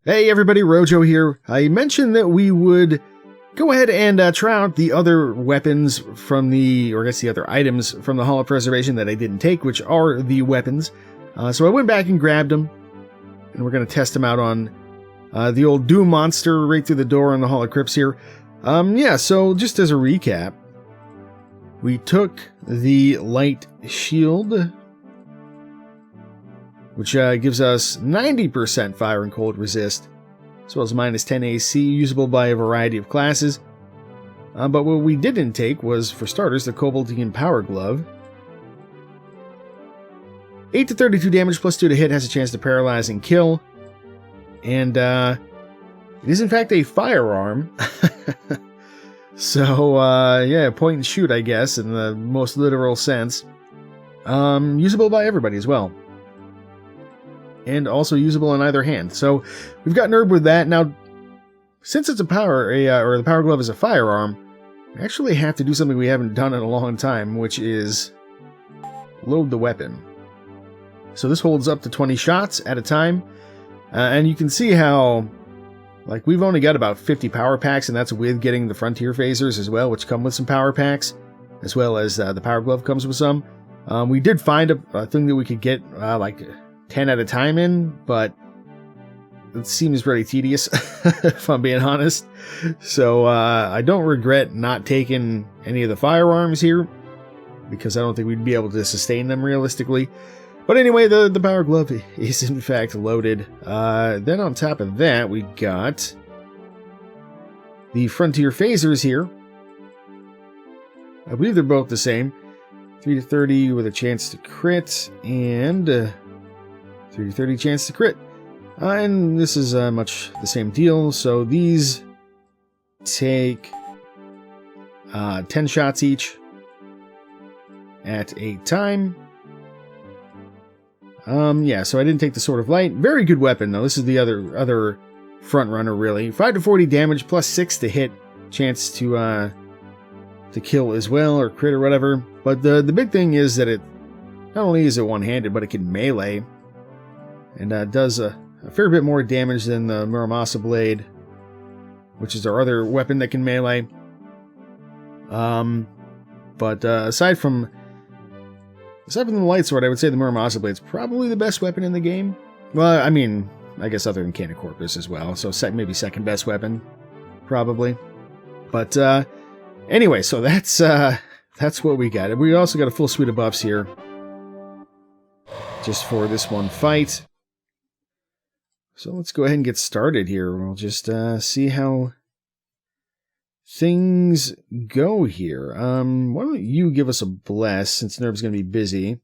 Hey everybody, Rojo here. I mentioned that we would go ahead and try out the other weapons from the other items from the Hall of Preservation that I didn't take, which are the weapons. So I went back and grabbed them, and we're going to test them out on the old Doom monster right through the door in the Hall of Crypts here. So just as a recap, we took the light shield, which gives us 90% fire and cold resist, as well as minus 10 AC, usable by a variety of classes. But what we didn't take was, for starters, the Koboldine Power Glove. 8 to 32 damage, plus 2 to hit, has a chance to paralyze and kill. And it is in fact a firearm. So, point and shoot, I guess, in the most literal sense. Usable by everybody as well. And also usable in either hand. So we've got Nerb with that. Now, since it's the Power Glove is a firearm, we actually have to do something we haven't done in a long time, which is load the weapon. So this holds up to 20 shots at a time. And you can see how, we've only got about 50 power packs, and that's with getting the Frontier Phasers as well, which come with some power packs, as well as the Power Glove comes with some. We did find a thing that we could get, 10 at a time in, but it seems really tedious, if I'm being honest. So I don't regret not taking any of the firearms here, because I don't think we'd be able to sustain them realistically. But anyway, the Power Glove is in fact loaded. Then on top of that, we got the Frontier Phasers here. I believe they're both the same. 3 to 30 with a chance to crit, and 3 to 30 chance to crit. And this is much the same deal. So these take 10 shots each at a time. So I didn't take the Sword of Light. Very good weapon, though. This is the other front runner, really. 5 to 40 damage, plus 6 to hit. Chance to kill as well, or crit or whatever. But the big thing is that it not only is it one-handed, but it can melee. And does a fair bit more damage than the Muramasa Blade, which is our other weapon that can melee. But aside from the Light Sword, I would say the Muramasa Blade is probably the best weapon in the game. Well, I mean, I guess other than Cane of Corpus as well. So maybe second best weapon, probably. But anyway, so that's what we got. We also got a full suite of buffs here, just for this one fight. So let's go ahead and get started here. We'll just see how things go here. Why don't you give us a bless, since Nerv's going to be busy.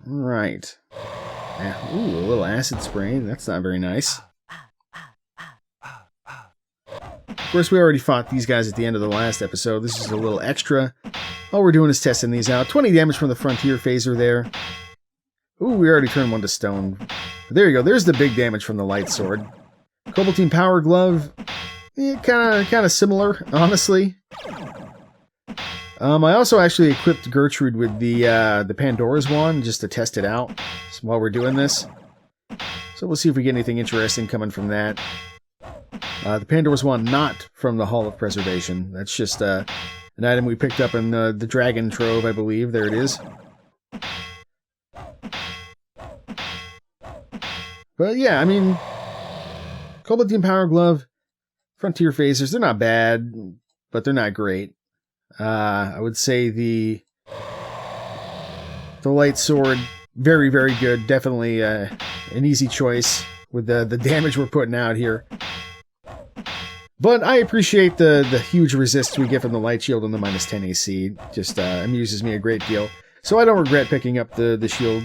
Right. Ooh, a little acid spray. That's not very nice. Of course, we already fought these guys at the end of the last episode. This is a little extra. All we're doing is testing these out. 20 damage from the Frontier Phaser there. Ooh, we already turned one to stone. There you go. There's the big damage from the Light Sword. Koboldine Power Glove. Kind of similar, honestly. I also actually equipped Gertrude with the Pandora's wand just to test it out while we're doing this. So we'll see if we get anything interesting coming from that. The Pandora's wand, not from the Hall of Preservation. That's just an item we picked up in the Dragon Trove, I believe. There it is. But yeah, I mean, Koboldine Power Glove, Frontier Phasers, they're not bad, but they're not great. I would say the Light Sword, very, very good. Definitely an easy choice with the damage we're putting out here. But I appreciate the huge resist we get from the Light Shield and the minus 10 AC. Just amuses me a great deal. So I don't regret picking up the shield.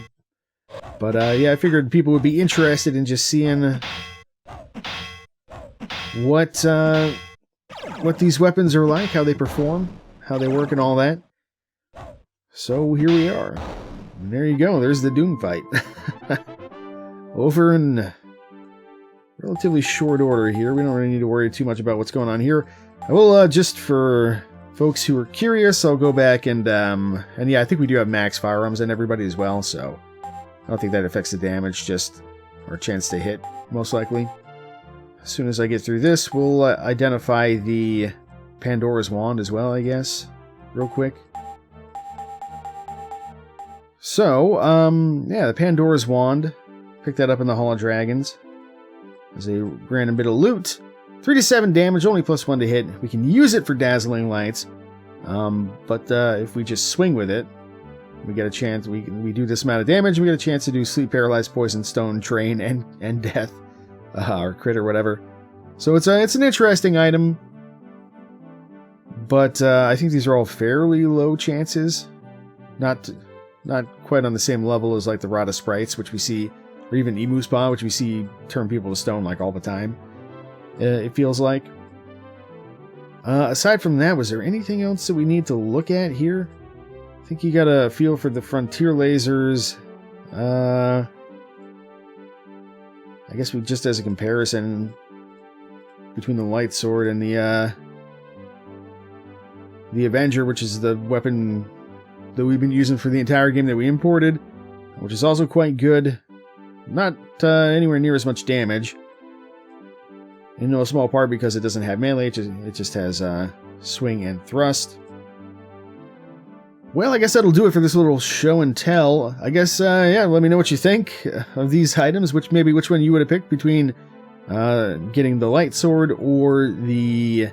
But I figured people would be interested in just seeing what these weapons are like, how they perform, how they work, and all that. So here we are. And there you go. There's the Doom fight. Over in relatively short order here. We don't really need to worry too much about what's going on here. I will, just for folks who are curious, I'll go back and yeah, I think we do have max firearms on everybody as well, so I don't think that affects the damage, just our chance to hit, most likely. As soon as I get through this, we'll identify the Pandora's Wand as well, I guess, real quick. So, yeah, the Pandora's Wand. Pick that up in the Hall of Dragons. As a random bit of loot. 3 to 7 damage, only +1 to hit. We can use it for Dazzling Lights. But if we just swing with it, we get a chance. We do this amount of damage, and we get a chance to do Sleep, Paralyze, Poison, Stone, Train, and Death. Or Crit, or whatever. So it's an interesting item. But I think these are all fairly low chances. Not quite on the same level as like the Rod of Sprites, which we see, or even Emu Spa, which we see turn people to stone like all the time. It feels like. Aside from that, was there anything else that we need to look at here? I think you got a feel for the Frontier Lasers. I guess we just as a comparison between the Light Sword and the Avenger, which is the weapon that we've been using for the entire game that we imported, which is also quite good. Not anywhere near as much damage. In no small part because it doesn't have melee, it just has swing and thrust. Well, I guess that'll do it for this little show and tell. I guess, yeah, let me know what you think of these items, which one you would have picked between getting the Light Sword or the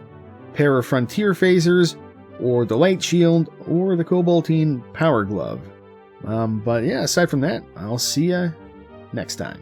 pair of Frontier Phasers, or the Light Shield, or the Cobaltine Power Glove. But yeah, aside from that, I'll see ya next time.